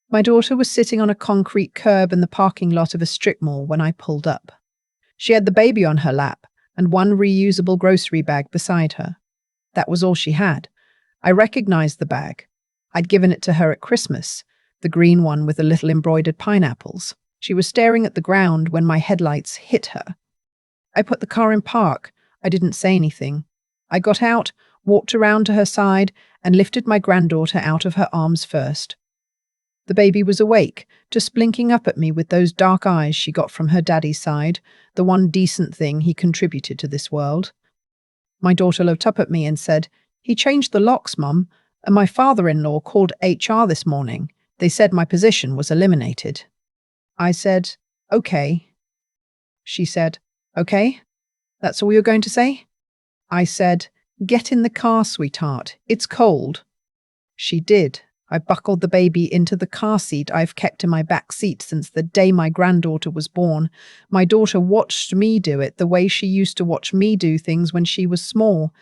My daughter was sitting on a concrete curb in the parking lot of a strip mall when I pulled up. She had the baby on her lap and one reusable grocery bag beside her. That was all she had. I recognized the bag. I'd given it to her at Christmas, the green one with the little embroidered pineapples. She was staring at the ground when my headlights hit her. I put the car in park. I didn't say anything. I got out, walked around to her side, and lifted my granddaughter out of her arms first. The baby was awake, just blinking up at me with those dark eyes she got from her daddy's side, the one decent thing he contributed to this world. My daughter looked up at me and said, "He changed the locks, Mum, and my father-in-law called HR this morning. They said my position was eliminated." I said, "Okay." She said, "Okay? That's all you're going to say?" I said, "Get in the car, sweetheart. It's cold." She did. I buckled the baby into the car seat I've kept in my back seat since the day my granddaughter was born. My daughter watched me do it the way she used to watch me do things when she was small,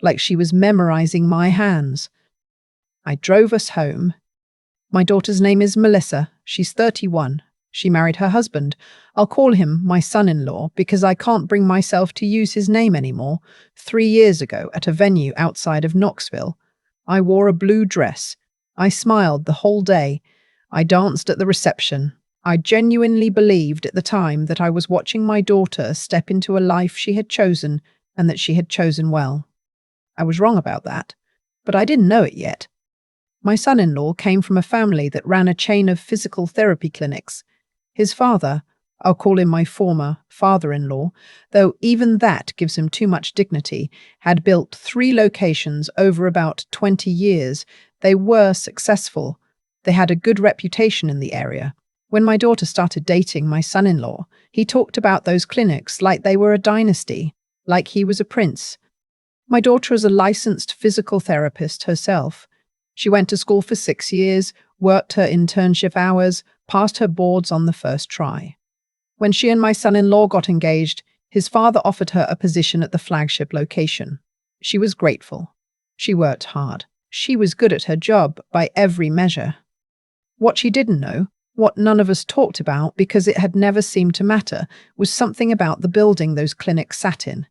like she was memorizing my hands. I drove us home. My daughter's name is Melissa. She's 31. She married her husband. I'll call him my son-in-law because I can't bring myself to use his name anymore. 3 years ago, at a venue outside of Knoxville, I wore a blue dress. I smiled the whole day. I danced at the reception. I genuinely believed at the time that I was watching my daughter step into a life she had chosen and that she had chosen well. I was wrong about that, but I didn't know it yet. My son-in-law came from a family that ran a chain of physical therapy clinics. His father, I'll call him my former father-in-law, though even that gives him too much dignity, had built 3 locations over about 20 years. They were successful. They had a good reputation in the area. When my daughter started dating my son-in-law, he talked about those clinics like they were a dynasty, like he was a prince. My daughter is a licensed physical therapist herself. She went to school for 6 years, worked her internship hours, passed her boards on the first try. When she and my son-in-law got engaged, his father offered her a position at the flagship location. She was grateful. She worked hard. She was good at her job by every measure. What she didn't know, what none of us talked about because it had never seemed to matter, was something about the building those clinics sat in.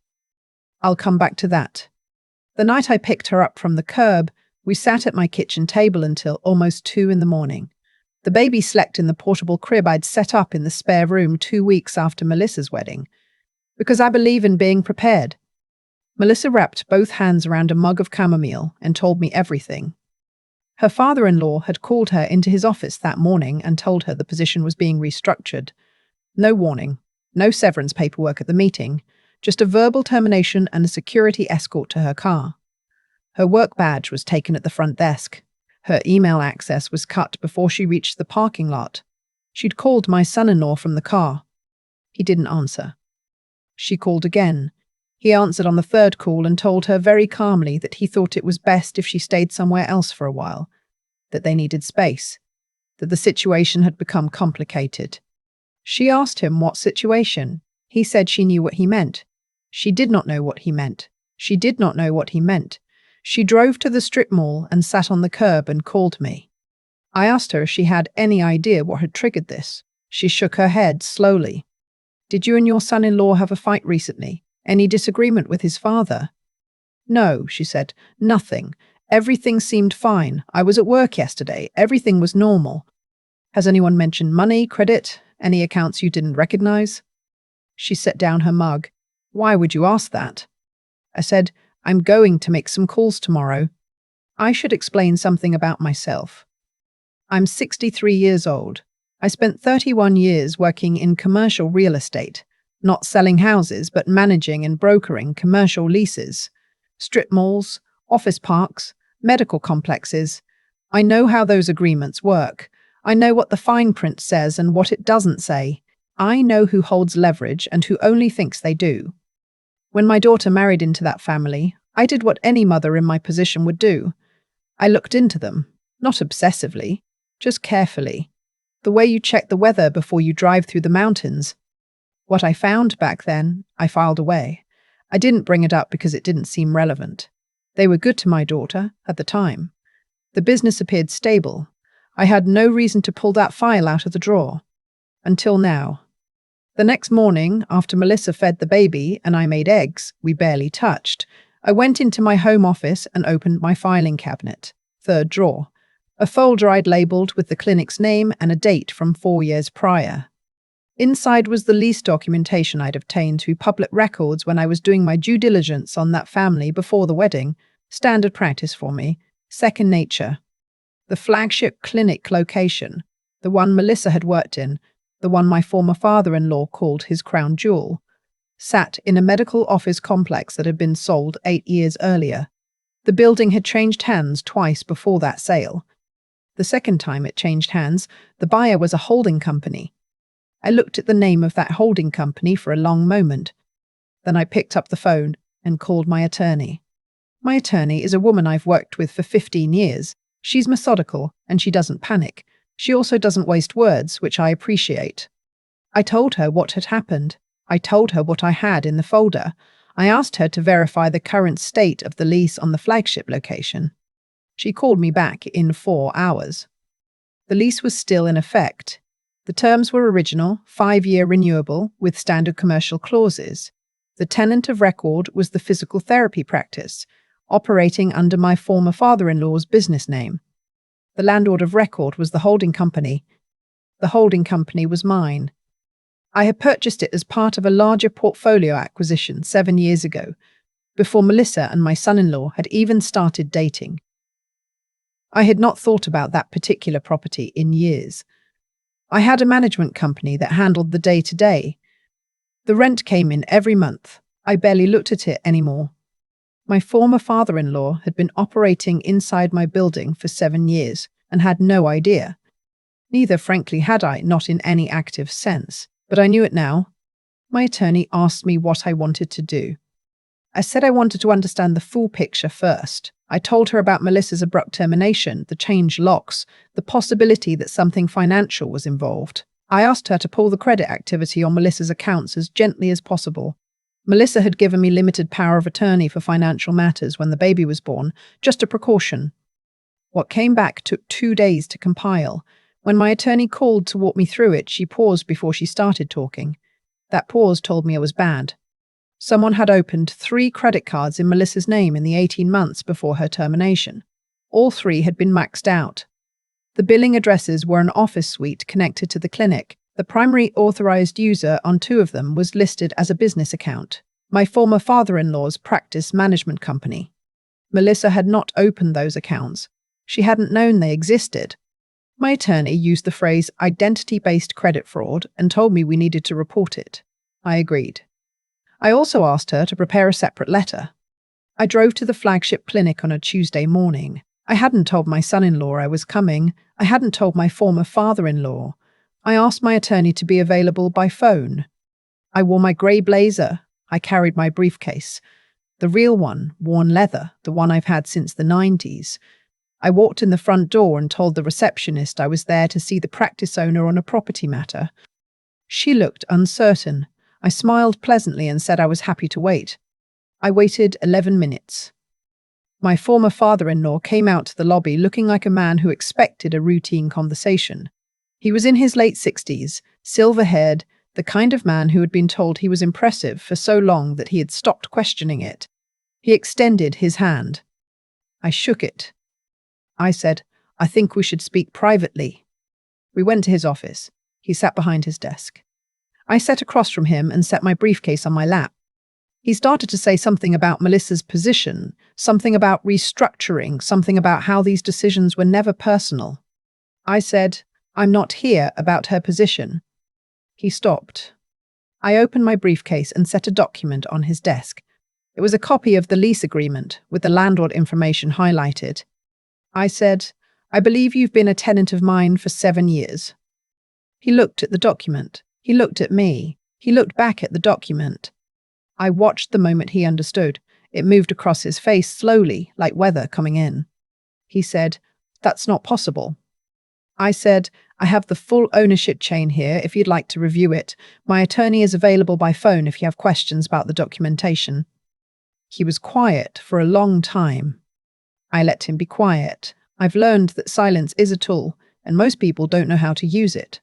I'll come back to that. The night I picked her up from the curb, we sat at my kitchen table until almost 2 in the morning. The baby slept in the portable crib I'd set up in the spare room 2 weeks after Melissa's wedding, because I believe in being prepared. Melissa wrapped both hands around a mug of chamomile and told me everything. Her father-in-law had called her into his office that morning and told her the position was being restructured. No warning, no severance paperwork at the meeting, just a verbal termination and a security escort to her car. Her work badge was taken at the front desk. Her email access was cut before she reached the parking lot. She'd called my son-in-law from the car. He didn't answer. She called again. He answered on the 3rd call and told her very calmly that he thought it was best if she stayed somewhere else for a while, that they needed space, that the situation had become complicated. She asked him what situation. He said she knew what he meant. She did not know what he meant. She did not know what he meant. She drove to the strip mall and sat on the curb and called me. I asked her if she had any idea what had triggered this. She shook her head slowly. "Did you and your son-in-law have a fight recently? Any disagreement with his father?" "No," she said. "Nothing. Everything seemed fine. I was at work yesterday. Everything was normal." "Has anyone mentioned money, credit, any accounts you didn't recognize?" She set down her mug. "Why would you ask that?" I said, "I'm going to make some calls tomorrow." I should explain something about myself. I'm 63 years old. I spent 31 years working in commercial real estate, not selling houses, but managing and brokering commercial leases, strip malls, office parks, medical complexes. I know how those agreements work. I know what the fine print says and what it doesn't say. I know who holds leverage and who only thinks they do. When my daughter married into that family, I did what any mother in my position would do. I looked into them, not obsessively, just carefully. The way you check the weather before you drive through the mountains. What I found back then, I filed away. I didn't bring it up because it didn't seem relevant. They were good to my daughter at the time. The business appeared stable. I had no reason to pull that file out of the drawer. Until now. The next morning, after Melissa fed the baby and I made eggs we barely touched, I went into my home office and opened my filing cabinet, third drawer, a folder I'd labelled with the clinic's name and a date from 4 years prior. Inside was the lease documentation I'd obtained through public records when I was doing my due diligence on that family before the wedding, standard practice for me, second nature. The flagship clinic location, the one Melissa had worked in, the one my former father-in-law called his crown jewel, sat in a medical office complex that had been sold 8 years earlier. The building had changed hands twice before that sale. The second time it changed hands, the buyer was a holding company. I looked at the name of that holding company for a long moment. Then I picked up the phone and called my attorney. My attorney is a woman I've worked with for 15 years. She's methodical and she doesn't panic. She also doesn't waste words, which I appreciate. I told her what had happened. I told her what I had in the folder. I asked her to verify the current state of the lease on the flagship location. She called me back in 4 hours. The lease was still in effect. The terms were original, 5-year renewable, with standard commercial clauses. The tenant of record was the physical therapy practice, operating under my former father-in-law's business name. The landlord of record was the holding company. The holding company was mine. I had purchased it as part of a larger portfolio acquisition 7 years ago, before Melissa and my son-in-law had even started dating. I had not thought about that particular property in years. I had a management company that handled the day-to-day. The rent came in every month. I barely looked at it anymore. My former father-in-law had been operating inside my building for 7 years and had no idea. Neither, frankly, had I, not in any active sense, but I knew it now. My attorney asked me what I wanted to do. I said I wanted to understand the full picture first. I told her about Melissa's abrupt termination, the changed locks, the possibility that something financial was involved. I asked her to pull the credit activity on Melissa's accounts as gently as possible. Melissa had given me limited power of attorney for financial matters when the baby was born, just a precaution. What came back took 2 days to compile. When my attorney called to walk me through it, she paused before she started talking. That pause told me I was bad. Someone had opened 3 credit cards in Melissa's name in the 18 months before her termination. All 3 had been maxed out. The billing addresses were an office suite connected to the clinic. The primary authorized user on 2 of them was listed as a business account, my former father-in-law's practice management company. Melissa had not opened those accounts. She hadn't known they existed. My attorney used the phrase identity-based credit fraud and told me we needed to report it. I agreed. I also asked her to prepare a separate letter. I drove to the flagship clinic on a Tuesday morning. I hadn't told my son-in-law I was coming. I hadn't told my former father-in-law. I asked my attorney to be available by phone. I wore my grey blazer. I carried my briefcase. The real one, worn leather, the one I've had since the 90s. I walked in the front door and told the receptionist I was there to see the practice owner on a property matter. She looked uncertain. I smiled pleasantly and said I was happy to wait. I waited 11 minutes. My former father-in-law came out to the lobby looking like a man who expected a routine conversation. He was in his late 60s, silver-haired, the kind of man who had been told he was impressive for so long that he had stopped questioning it. He extended his hand. I shook it. I said, "I think we should speak privately." We went to his office. He sat behind his desk. I sat across from him and set my briefcase on my lap. He started to say something about Melissa's position, something about restructuring, something about how these decisions were never personal. I said, "I'm not here about her position." He stopped. I opened my briefcase and set a document on his desk. It was a copy of the lease agreement, with the landlord information highlighted. I said, "I believe you've been a tenant of mine for 7 years." He looked at the document. He looked at me. He looked back at the document. I watched the moment he understood. It moved across his face slowly, like weather coming in. He said, "That's not possible." I said, "I have the full ownership chain here if you'd like to review it. My attorney is available by phone if you have questions about the documentation." He was quiet for a long time. I let him be quiet. I've learned that silence is a tool, and most people don't know how to use it.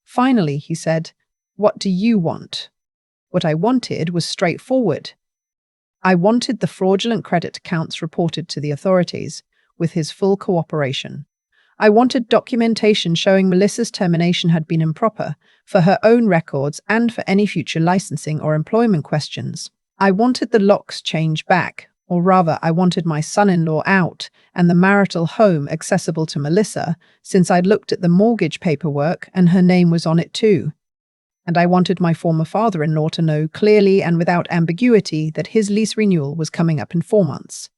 Finally, he said, "What do you want?" What I wanted was straightforward. I wanted the fraudulent credit accounts reported to the authorities, with his full cooperation. I wanted documentation showing Melissa's termination had been improper, for her own records and for any future licensing or employment questions. I wanted the locks changed back, or rather, I wanted my son-in-law out and the marital home accessible to Melissa, since I'd looked at the mortgage paperwork and her name was on it too. And I wanted my former father-in-law to know clearly and without ambiguity that his lease renewal was coming up in 4 months.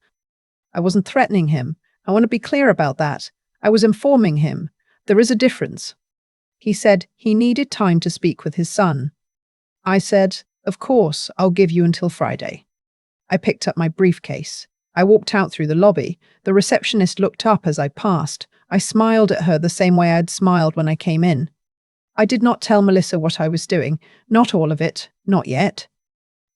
I wasn't threatening him. I want to be clear about that. I was informing him. There is a difference. He said he needed time to speak with his son. I said, "Of course, I'll give you until Friday." I picked up my briefcase. I walked out through the lobby. The receptionist looked up as I passed. I smiled at her the same way I'd smiled when I came in. I did not tell Melissa what I was doing. Not all of it. Not yet.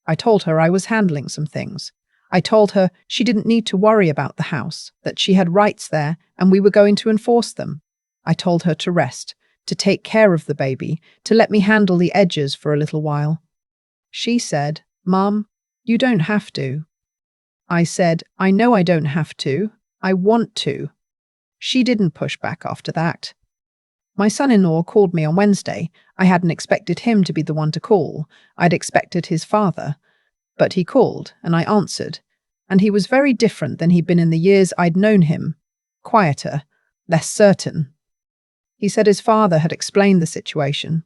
I told her I was handling some things. I told her she didn't need to worry about the house, that she had rights there and we were going to enforce them. I told her to rest, to take care of the baby, to let me handle the edges for a little while. She said, "Mom, you don't have to." I said, "I know I don't have to. I want to." She didn't push back after that. My son-in-law called me on Wednesday. I hadn't expected him to be the one to call. I'd expected his father. But he called, and I answered, and he was very different than he'd been in the years I'd known him. Quieter, less certain. He said his father had explained the situation.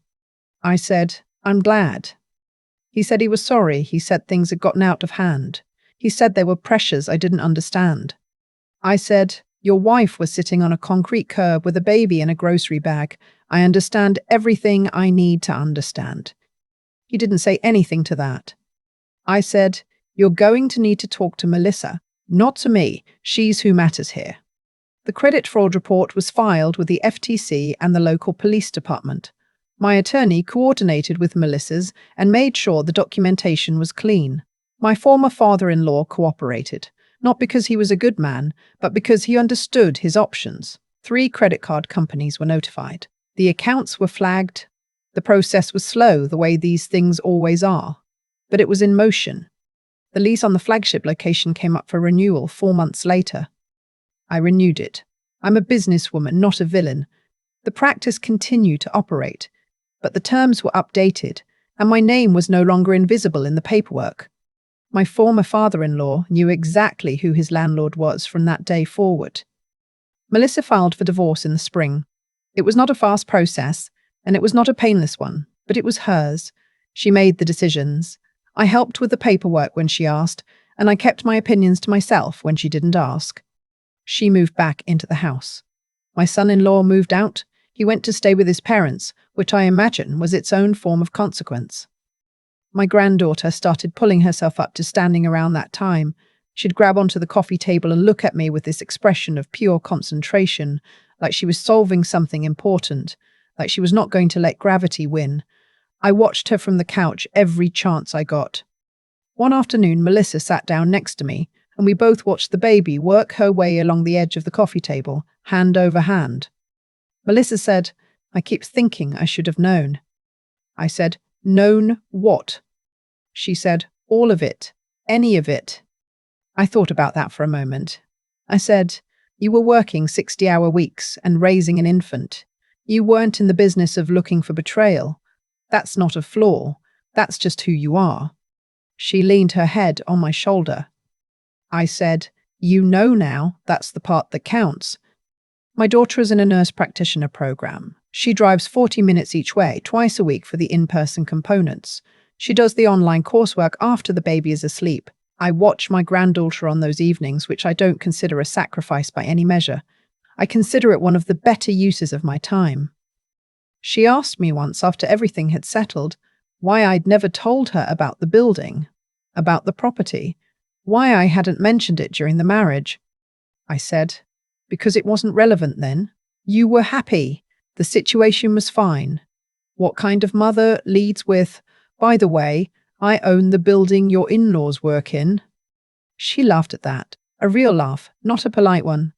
I said, "I'm glad." He said he was sorry. He said things had gotten out of hand. He said there were pressures I didn't understand. I said, "Your wife was sitting on a concrete curb with a baby in a grocery bag. I understand everything I need to understand." He didn't say anything to that. I said, "You're going to need to talk to Melissa, not to me. She's who matters here." The credit fraud report was filed with the FTC and the local police department. My attorney coordinated with Melissa's and made sure the documentation was clean. My former father-in-law cooperated, not because he was a good man, but because he understood his options. 3 credit card companies were notified. The accounts were flagged. The process was slow, the way these things always are. But it was in motion. The lease on the flagship location came up for renewal 4 months later. I renewed it. I'm a businesswoman, not a villain. The practice continued to operate, but the terms were updated, and my name was no longer invisible in the paperwork. My former father-in-law knew exactly who his landlord was from that day forward. Melissa filed for divorce in the spring. It was not a fast process, and it was not a painless one, but it was hers. She made the decisions. I helped with the paperwork when she asked, and I kept my opinions to myself when she didn't ask. She moved back into the house. My son-in-law moved out. He went to stay with his parents, which I imagine was its own form of consequence. My granddaughter started pulling herself up to standing around that time. She'd grab onto the coffee table and look at me with this expression of pure concentration, like she was solving something important, like she was not going to let gravity win. I watched her from the couch every chance I got. One afternoon, Melissa sat down next to me, and we both watched the baby work her way along the edge of the coffee table, hand over hand. Melissa said, "I keep thinking I should have known." I said, "Known what?" She said, "All of it. Any of it." I thought about that for a moment. I said, "You were working 60-hour weeks and raising an infant. You weren't in the business of looking for betrayal. That's not a flaw. That's just who you are." She leaned her head on my shoulder. I said, "You know now, that's the part that counts." My daughter is in a nurse practitioner program. She drives 40 minutes each way, twice a week for the in-person components. She does the online coursework after the baby is asleep. I watch my granddaughter on those evenings, which I don't consider a sacrifice by any measure. I consider it one of the better uses of my time. She asked me once, after everything had settled, why I'd never told her about the building, about the property, why I hadn't mentioned it during the marriage. I said, "Because it wasn't relevant then. You were happy. The situation was fine. What kind of mother leads with, 'By the way, I own the building your in-laws work in'?" She laughed at that, a real laugh, not a polite one.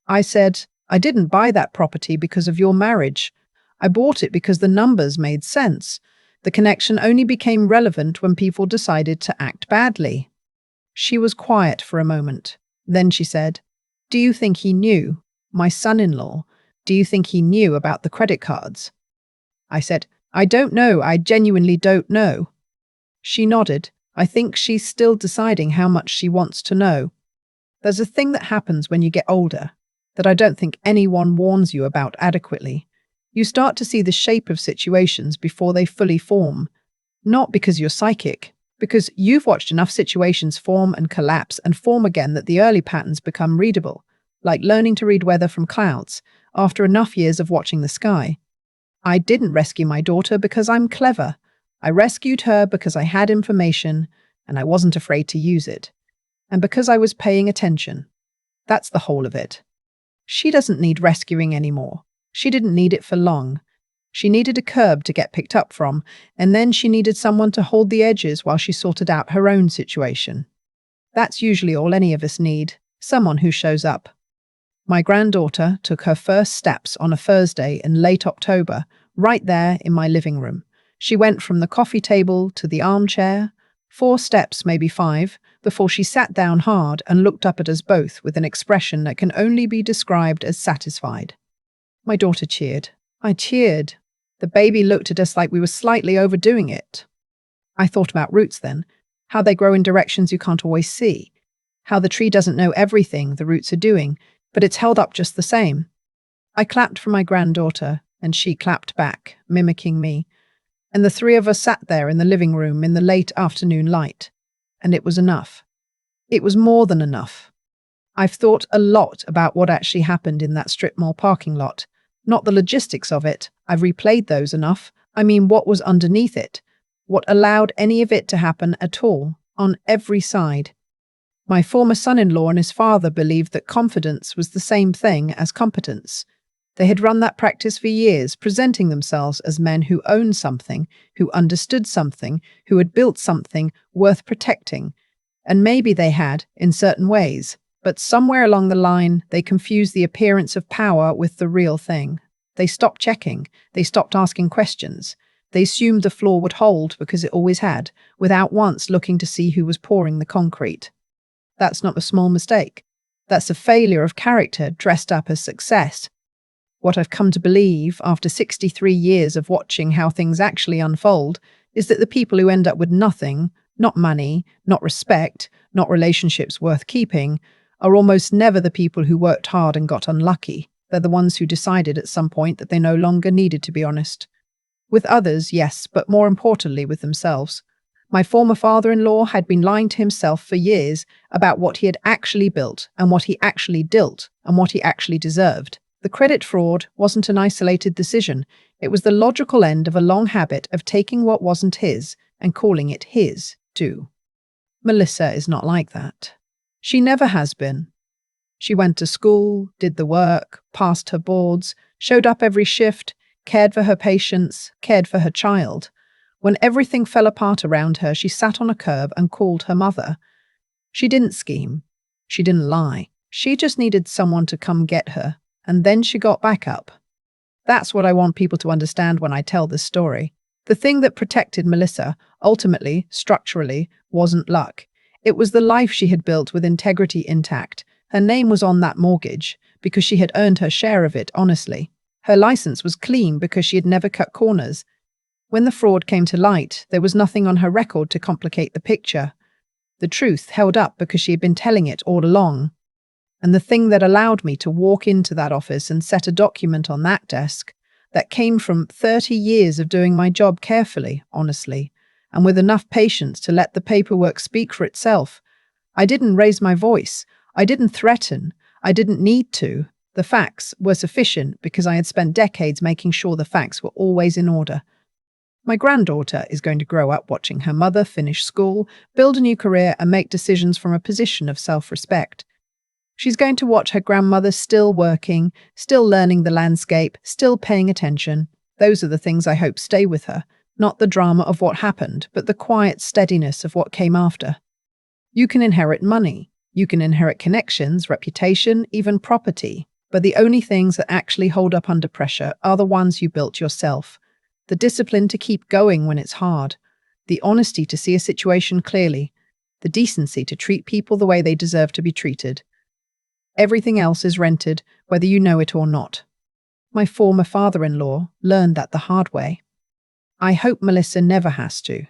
I said, I didn't buy that property because of your marriage. I bought it because the numbers made sense. The connection only became relevant when people decided to act badly." She was quiet for a moment. Then she said, "Do you think he knew? My son-in-law, do you think he knew about the credit cards?" I said, "I don't know. I genuinely don't know." She nodded. "I think she's still deciding how much she wants to know. There's a thing that happens when you get older that I don't think anyone warns you about adequately. You start to see the shape of situations before they fully form. Not because you're psychic, because you've watched enough situations form and collapse and form again that the early patterns become readable, like learning to read weather from clouds after enough years of watching the sky. I didn't rescue my daughter because I'm clever. I rescued her because I had information and I wasn't afraid to use it. And because I was paying attention. That's the whole of it. She doesn't need rescuing anymore. She didn't need it for long. She needed a curb to get picked up from, and then she needed someone to hold the edges while she sorted out her own situation. That's usually all any of us need, someone who shows up. My granddaughter took her first steps on a Thursday in late October, right there in my living room. She went from the coffee table to the armchair, 4 steps, maybe 5, before she sat down hard and looked up at us both with an expression that can only be described as satisfied. My daughter cheered. I cheered. The baby looked at us like we were slightly overdoing it. I thought about roots then, how they grow in directions you can't always see, how the tree doesn't know everything the roots are doing, but it's held up just the same. I clapped for my granddaughter, and she clapped back, mimicking me, and the 3 of us sat there in the living room in the late afternoon light, and it was enough. It was more than enough. I've thought a lot about what actually happened in that strip mall parking lot, not the logistics of it. I've replayed those enough. I mean, what was underneath it? What allowed any of it to happen at all, on every side? My former son-in-law and his father believed that confidence was the same thing as competence. They had run that practice for years, presenting themselves as men who owned something, who understood something, who had built something worth protecting. And maybe they had, in certain ways, but somewhere along the line, they confused the appearance of power with the real thing. They stopped checking. They stopped asking questions. They assumed the floor would hold because it always had, without once looking to see who was pouring the concrete. That's not a small mistake. That's a failure of character dressed up as success. What I've come to believe, after 63 years of watching how things actually unfold, is that the people who end up with nothing, not money, not respect, not relationships worth keeping, are almost never the people who worked hard and got unlucky. They're the ones who decided at some point that they no longer needed to be honest. With others, yes, but more importantly with themselves. My former father-in-law had been lying to himself for years about what he had actually built and what he actually dealt and what he actually deserved. The credit fraud wasn't an isolated decision. It was the logical end of a long habit of taking what wasn't his and calling it his, too. Melissa is not like that. She never has been. She went to school, did the work, passed her boards, showed up every shift, cared for her patients, cared for her child. When everything fell apart around her, she sat on a curb and called her mother. She didn't scheme. She didn't lie. She just needed someone to come get her, and then she got back up. That's what I want people to understand when I tell this story. The thing that protected Melissa, ultimately, structurally, wasn't luck. It was the life she had built with integrity intact. Her name was on that mortgage because she had earned her share of it honestly. Her license was clean because she had never cut corners. When the fraud came to light, there was nothing on her record to complicate the picture. The truth held up because she had been telling it all along. And the thing that allowed me to walk into that office and set a document on that desk, that came from 30 years of doing my job carefully, honestly, and with enough patience to let the paperwork speak for itself. I didn't raise my voice. I didn't threaten. I didn't need to. The facts were sufficient because I had spent decades making sure the facts were always in order. My granddaughter is going to grow up watching her mother finish school, build a new career, and make decisions from a position of self-respect. She's going to watch her grandmother still working, still learning the landscape, still paying attention. Those are the things I hope stay with her. Not the drama of what happened, but the quiet steadiness of what came after. You can inherit money. You can inherit connections, reputation, even property. But the only things that actually hold up under pressure are the ones you built yourself. The discipline to keep going when it's hard, the honesty to see a situation clearly, the decency to treat people the way they deserve to be treated. Everything else is rented, whether you know it or not. My former father-in-law learned that the hard way. I hope Melissa never has to.